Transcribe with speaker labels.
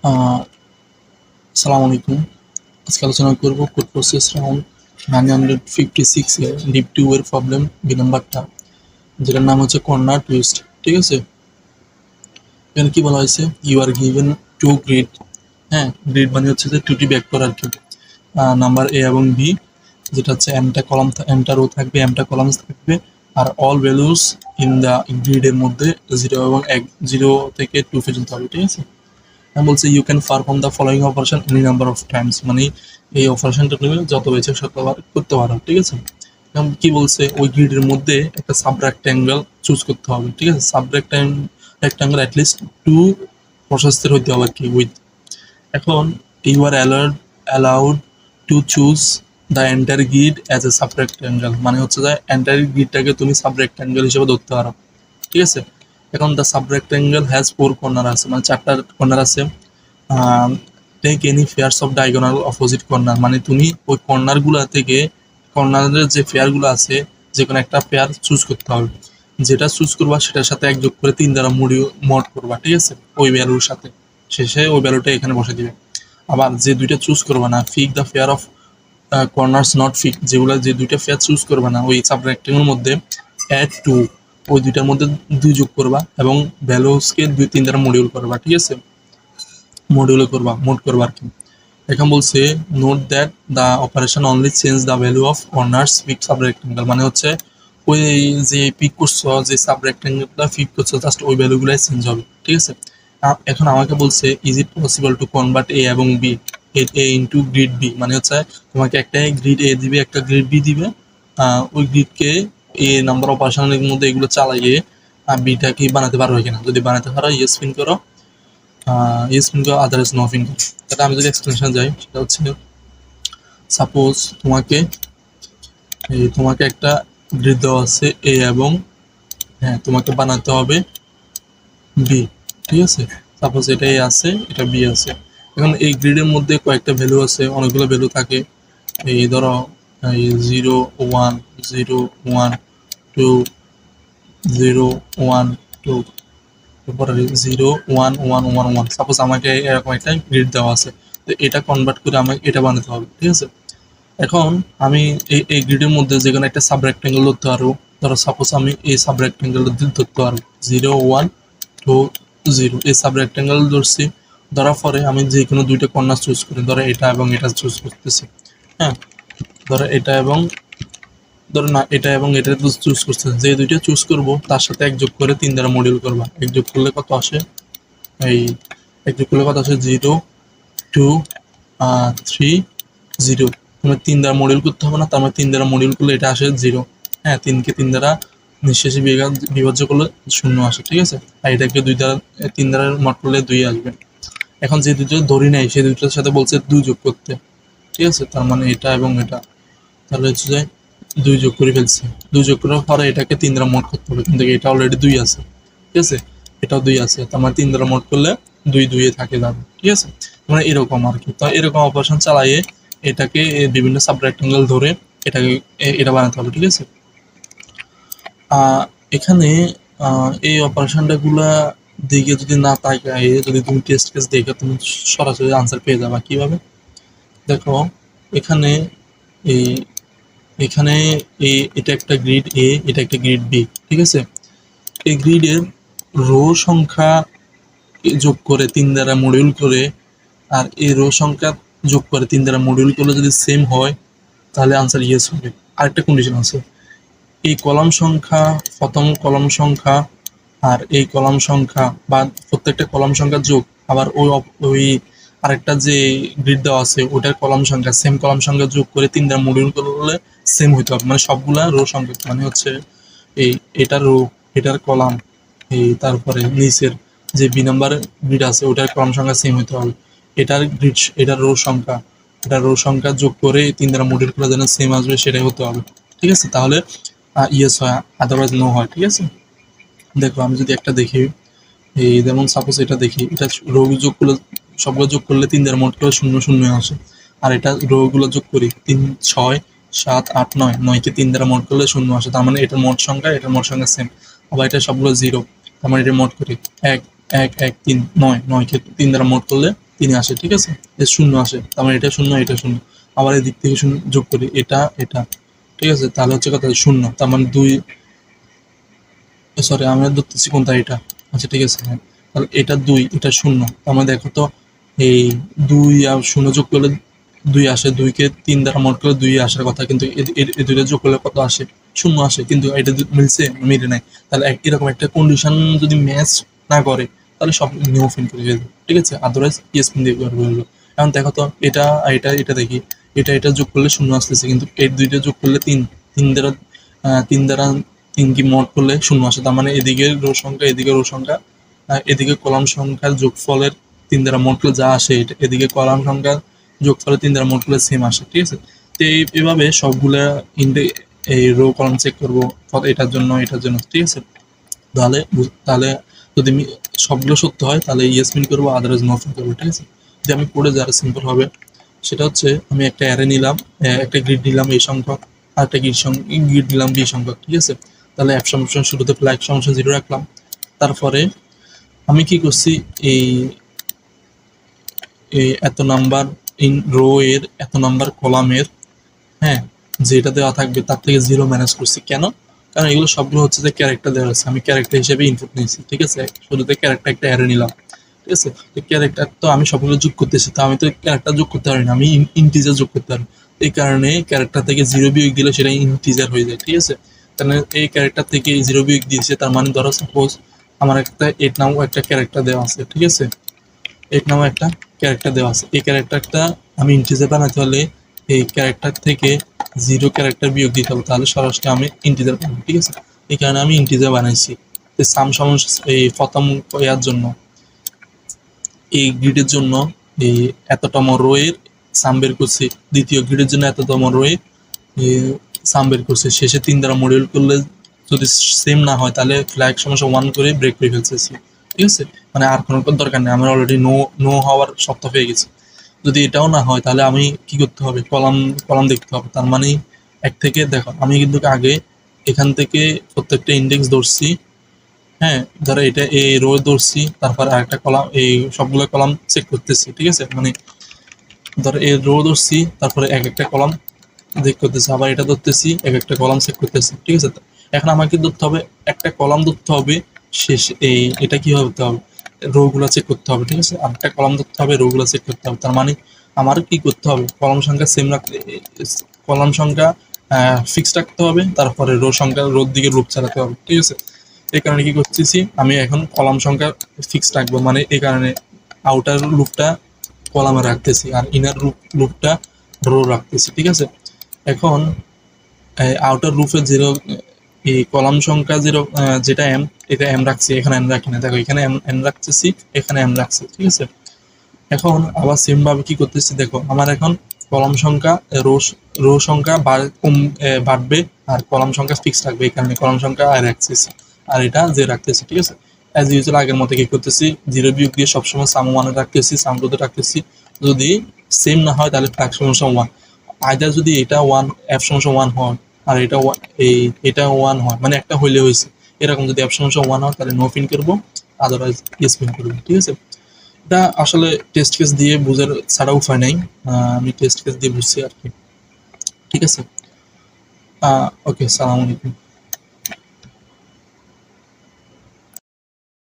Speaker 1: আহ আসসালামু আলাইকুম। আজকে আলোচনা করব কোড প্রসেস রাউন্ড 956 এর ডিপ 2 এর প্রবলেম বি নাম্বারটা, যেটার নাম হচ্ছে কর্নার টুইস্ট। ঠিক আছে, এখানে কি বলা হয়েছে, you are given two grid. হ্যাঁ, গ্রিড মানে হচ্ছে যে দুটি ভেক্টর আর কি, নাম্বার এ এবং বি, যেটা হচ্ছে এমটা কলাম এমটা রো থাকবে, এমটা কলামস থাকবে, আর অল ভ্যালুস ইন দ্য গ্রিডের মধ্যে 0 এবং 1, 0 থেকে 2 পর্যন্ত হবে। ঠিক আছে, আমি বলছি you can perform the following operation any number of times, মানে এই অপারেশনটা তুমি যত বেছে শতবার করতে পারো। ঠিক আছে, এখন কি বলছে, ওই গ্রিডের মধ্যে একটা সাব রেক্ট্যাঙ্গেল চুজ করতে হবে। ঠিক আছে, সাব রেক্ট্যাঙ্গেল অ্যাটলিস্ট 2 প্রশস্তের হইতে হবে আর কি, উইথ। এখন you are allowed to choose the entire grid as a sub rectangle, মানে হচ্ছে যে এন্টায়ার গ্রিডটাকে তুমি সাব রেক্ট্যাঙ্গেল হিসেবে ধরতে পারো। ঠিক আছে, এখন the sub rectangle has 4 corner আছে, মানে 4টা কর্নার আছে। Take any pairs of diagonal opposite corner, মানে তুমি ওই কর্নারগুলো থেকে, কর্নারের যে পেয়ারগুলো আছে, যে কোনো একটা পেয়ার চুজ করতে হবে। যেটা চুজ করবা সেটার সাথে এক যোগ করে 3 দ্বারা মড করবা। ঠিক আছে, ওই ভ্যালুর সাথে শেষে ওই ভ্যালুটা এখানে বসে দিবে। আবার যে দুইটা চুজ করবা না, ফিক the pair of corners not ফিক, যেগুলো যে দুইটা পেয়ার চুজ করবা না ওই সাব রেক্ট্যাঙ্গেলের মধ্যে, অ্যাড টু, ওই দুইটার মধ্যে 2 যোগ করবা এবং ভ্যালুসকে 2-3 দ্বারা মডিউল করবা। ঠিক আছে, মোড করবা আর কি। এখন বলছে note that the operation only change the value of corners pick sub rectangle, মানে হচ্ছে ওই যে পিক করছো, যে সাব রেক্ট্যাঙ্গেলটা পিক করছো, জাস্ট ওই ভ্যালুগুলাই চেঞ্জ হবে। ঠিক আছে, এখন আমাকে বলছে is it possible to convert A এবং B, A into grid B, মানে হচ্ছে তোমাকে একটা গ্রিড এ দিবে, একটা গ্রিড বি দিবে, ওই গ্রিডকে এ নাম্বার অপারেশনের মধ্যে এগুলো চালাইয়ে বিটা কি বানাতে পারো কিনা, যদি বানাতে পারো ইয়েস পিন করো, ইয়েস পিন করো, আদারওয়াইজ নো পিন করো। তাহলে আমি যদি এক্সপ্লেনেশন যাই, সেটা হচ্ছে সাপোজ তোমাকে একটা গ্রিড দেওয়া আছে এ এবং, হ্যাঁ, তোমাকে বানাতে হবে বি। ঠিক আছে, সাপোজ এটা এ আছে, এটা বি আছে। এখন এই গ্রিডের মধ্যে কয়েকটা ভ্যালু আছে, অনেকগুলো ভ্যালু থাকে। এই ধরো 0 1 0 1 2 0 1 2, তারপরে 0 1 1 1 1। সাপোজ আমাকে এরকম একটা গ্রিড দেওয়া আছে, তো এটা কনভার্ট করে আমাকে এটা বানাতে হবে। ঠিক আছে, এখন আমি এই গ্রিডের মধ্যে যে কোনো একটা সাব রেক্ট্যাঙ্গেল ধরতে পারবো। ধরো সাপোজ আমি এই সাব রেক্ট্যাঙ্গেল ধরতে পারবো 0 1 2 0, এই সাব রেক্ট্যাঙ্গেল ধরছি। ধরার পরে আমি যে কোনো দুইটা কর্নার চুজ করি, ধরো এটা এবং এটা চুজ করতেছি। হ্যাঁ, ধরো এটা এবং, ধরো না এটা এবং এটা চুজ করতেছি। যে দুইটা চুজ করব তার সাথে এক যোগ করে 3 দ্বারা মডিউল করবা। এক যোগ করলে কত আসে, এই এক যোগ করলে কত আসে 0 2 3 0। তোমার 3 দ্বারা মডিউল করতে হবে না, তার মানে 3 দ্বারা মডিউল করলে এটা আসে 0। হ্যাঁ, 3কে 3 দ্বারা নিঃশেষে বিভাজ্য করলে 0 আসে। ঠিক আছে, আর এটাকে 3 দ্বারা মড করলে 2 আসবে। এখন যে দুটো ধরি নাই সেই দুটোর সাথে বলছে 2 যোগ করতে। ঠিক আছে, তার মানে এটা এবং এটা, তাহলে হচ্ছে যে 2 যোগ করে ফেলছে। 2 যোগ করার পরে এটাকে 3 দ্বারা মড করতে হবে, কিন্তু এটা অলরেডি 2 আছে। ঠিক আছে, এটাও 2 আছে, তার মানে 3 দ্বারা মড করলে 2 2 এ থাকে যাবে। ঠিক আছে, মানে এরকম আর কি। তো এরকম অপারেশন চালাইয়ে এটাকে বিভিন্ন সাব রেক্ট্যাঙ্গেল ধরে এটাকে এটা বানাতে হবে। ঠিক আছে, এখানে এই অপারেশনটা গুলা দিকে যদি না তাকায়, যদি তুমি টেস্ট কেস দেখে তুমি সরাসরি আনসার পেয়ে যাবা। কিভাবে দেখো, এখানে এই এখানে এটা একটা গ্রিড এ, এটা একটা গ্রিড বি। ঠিক আছে, এই গ্রিডের রো সংখ্যা যোগ করে 3 দ্বারা মডিউল করে, আর এই রো সংখ্যা যোগ করে 3 দ্বারা মডিউল করলে যদি সেম হয় তাহলে আনসার ইয়েস হবে। আরেকটা কন্ডিশন আছে, এই কলাম সংখ্যা, প্রথম কলাম সংখ্যা আর এই কলাম সংখ্যা বা প্রত্যেকটা কলাম সংখ্যা যোগ, আবার ওই আরেকটা যে গ্রিড দেওয়া আছে ওটার কলাম সংখ্যা, সেম কলাম সংখ্যা যোগ করে 3 দ্বারা মডিউল করলে সেম হইতে হবে। মানে সবগুলা রো সংখ্যা, মানে হচ্ছে এই এটার রো, এটার কলাম, এই তারপরে নিচের যে বি নাম্বার গ্রিড আছে ওটার কলাম সংখ্যা সেম হইতে হবে। এটার গ্রিড, এটার রো সংখ্যা, এটার রো সংখ্যা যোগ করে 3 দ্বারা মডিউল করলে যেন সেম আসবে সেটাই হতে হবে। ঠিক আছে, তাহলে ইয়েস হয়, আদারওয়াইজ নো হয়। ঠিক আছে, দেখো আমি যদি একটা দেখি, এই যেমন সাপোজ এটা দেখি, এটা রো যোগ করলে, সবগুলো যোগ করলে 3 দ্বারা মোট করে 0 0 আসে। আর এটা রো গুলো যোগ করি 3 6 7 8 9, 9কে 3 দ্বারা মোট করলে 0 আসে, তার মানে এটার মোট সংখ্যা এটার মোট সংখ্যা সেম। আবার এটা সবগুলো 0, তার মানে এটা মোট করি 1 1 1 3 9, 9কে 3 দ্বারা মোট করলে 3 আসে, ঠিক আছে? এর 0 আসে, তার মানে এটা 0, এটা 0। আবার এদিক থেকে 0 যোগ করি, এটা, ঠিক আছে? তাহলে হচ্ছে কত? 0, তার মানে 2, সরি আমি ধরতেছি কোনটা, এটা। আচ্ছা ঠিক আছে, হ্যাঁ। তাহলে এটা 2, এটা 0, তার মানে দেখো তো এই 2 আর 0 যোগ করলে 2 আসে, 2 কে 3 দ্বারা মড করলে 2 আসার কথা, কিন্তু এই দুইটা যোগ করলে কত আসে? 0 আসে, কিন্তু এটা মিলছে? মিলে নাই। তাহলে এরকম একটা কন্ডিশন যদি ম্যাচ না করে তাহলে সব নো ফিন করে ফেলবে, ঠিক আছে? আদারওয়াইজ ইয়েস ফিন দিয়ে করে ফেলবে। এখন দেখো তো এটা আর এটা দেখি, এটা যোগ করলে 0 আসতেছে, কিন্তু এই দুইটা যোগ করলে 3, 3 দ্বারা 3 দ্বারা 3 কি মড করলে 0 আসে, তার মানে এদিকে রো সংখ্যা, এদিকে রো সংখ্যা, এদিকে কলাম সংখ্যার যোগফলের 3 দ্বারা মড করলে যা আসে, এদিকে কলাম সংখ্যার যোগফলের 3 দ্বারা মড করলে সেম আসে, ঠিক আছে? তো এইভাবে সবগুলা এই রো কলাম চেক করবো এটার জন্য, ঠিক আছে? তাহলে তাহলে যদি সবগুলো সত্য হয় তাহলে ইয়েস মিন করবো, আদারওয়াইজ নো ফিন করবো, ঠিক আছে? যদি আমি করে যারা সিম্পল হবে, সেটা হচ্ছে আমি একটা অ্যারে নিলাম, একটা গ্রিড নিলাম এই সংখ্যক, আর একটা গ্রিড নিলাম বি সংখ্যক, ঠিক আছে? তাহলে অ্যাপ সমস্যা শুরুতে ফ্ল্যাগ সমস্যা 0 রাখলাম। তারপরে আমি কি করছি, এই এত নাম্বার ইন রো এর, এত নাম্বার কলামের, হ্যাঁ, যেটা দেওয়া থাকবে তার থেকে 0 ম্যানেজ করছি। কেন? কারণ এগুলো সবগুলো হচ্ছে যে ক্যারেক্টার দেওয়া আছে, আমি ক্যারেক্টার হিসেবে ইনপুট নিয়েছি, ঠিক আছে? শুরুতে ক্যারেক্টার একটা অ্যারে নিলাম, ঠিক আছে? তো ক্যারেক্টার তো আমি সবগুলো যোগ করতেছি, তো আমি তো ক্যারেক্টার যোগ করতে পারি না, আমি ইন্টিজার যোগ করতে পারি। এই কারণে ক্যারেক্টার থেকে 0 বিয়োগ দিলে সেটা ইন্টিজার হয়ে যায়, ঠিক আছে? কারণ এই ক্যারেক্টার থেকে 0 বিয়োগ দিয়েছে, তার মানে ধরো সাপোজ আমার একটা 8 নামও একটা ক্যারেক্টার দেওয়া আছে, ঠিক আছে? 8 নামও একটা ক্যারেক্টার দেওয়া আছে। এই ক্যারেক্টারটা আমি ইন্টিজার বানাতে হলে এই ক্যারেক্টার থেকে 0 ক্যারেক্টার বিয়োগ দিতে হবে, তাহলে সরাসরি আমি ইন্টিজার পাবো, ঠিক আছে? এই কারণে আমি ইন্টিজার বানাইছি। সাম সমস্যা এই প্রথম ইয়ার জন্য, এই গ্রিডের জন্য এই এততম রো এর সাম বের করছি, দ্বিতীয় গ্রিডের জন্য এততম রো এর সাম বের করছি, শেষে 3 দ্বারা মডিউল করলে যদি সেম না হয় তাহলে ফ্ল্যাগ সমস্যা 1 করে ব্রেক করে ফেলতেছি, ঠিক আছে? মানে আর কোনো দরকার নেই, আমার অলরেডি নো হওয়ার শর্ত পেয়ে গেছি। যদি এটাও না হয় তাহলে আমি কি করতে হবে, কলাম দেখতে হবে। তার মানে এক থেকে দেখো আমি কিন্তু আগে এখান থেকে প্রত্যেকটা ইন্ডেক্স ধরছি, হ্যাঁ, ধরো এটা এই রো ধরছি, তারপর আরেকটা কলাম, এই সবগুলো কলাম চেক করতেছি, ঠিক আছে? মানে ধরো এই রো ধরছি, তারপরে এক একটা কলাম চেক করতেছি, আবার এটা ধরতেছি, এক একটা কলাম চেক করতেছি, ঠিক আছে? এখন আমাকে ধরতে হবে একটা কলাম ধরতে হবে, শেষ এই এটা কি করতে হবে, রো গুলা চেক করতে হবে, ঠিক আছে? আর একটা কলাম ধরতে হবে, রো গুলা চেক করতে হবে। তার মানে আমার কি করতে হবে, কলাম সংখ্যা সেম রাখতে, কলাম সংখ্যা ফিক্সড রাখতে হবে, তারপরে রো সংখ্যা রোর দিকে লুপ চালাতে হবে, ঠিক আছে? এই কারণে কি করতেছি, আমি এখন কলাম সংখ্যা ফিক্সড রাখবো, মানে এই কারণে আউটার লুপটা কলামে রাখতেছি আর ইনার লুপটা রো রাখতেছি, ঠিক আছে? এখন আউটার লুপের 0 এই কলাম সংখ্যা 0 যেটা এম, এটা এম রাখছি, এখানে এম রাখি না, দেখো এখানে এম রাখতেছি, এখানে এম রাখছি, ঠিক আছে? এখন আবার সেম ভাবে কি করতেছি, দেখো আমার এখন কলাম সংখ্যা রো সংখ্যা বাড়বে আর কলাম সংখ্যা ফিক্স থাকবে, এই কারণে কলাম সংখ্যা আর রাখতেছি আর এটা যে রাখতেছি, ঠিক আছে? অ্যাজ ইউজুয়াল আগের মতো কি করতেছি, 0 বিয়োগ দিয়ে সবসময় সাম 1 রাখতেছি, সাম 2 রাখতেছি। যদি সেম না হয় তাহলে ফ্ল্যাগ সমস্যা 1, আইদার যদি এটা 1 এফ সমস্যা 1 হয় আর এটা 1 হয়, মানে একটা হইলে হয়েছে, এরকম যদি এফ সমস্যা 1 হয় তাহলে নো পিন করবো, আদারওয়াইজ ইয়েস পিন করবো, ঠিক আছে? এটা আসলে টেস্ট কেস দিয়ে বোঝার ছাড়া উপায় নাই, আমি টেস্ট কেস দিয়ে বুঝছি আর কি, ঠিক আছে? ওকে, সালাম আলাইকুম।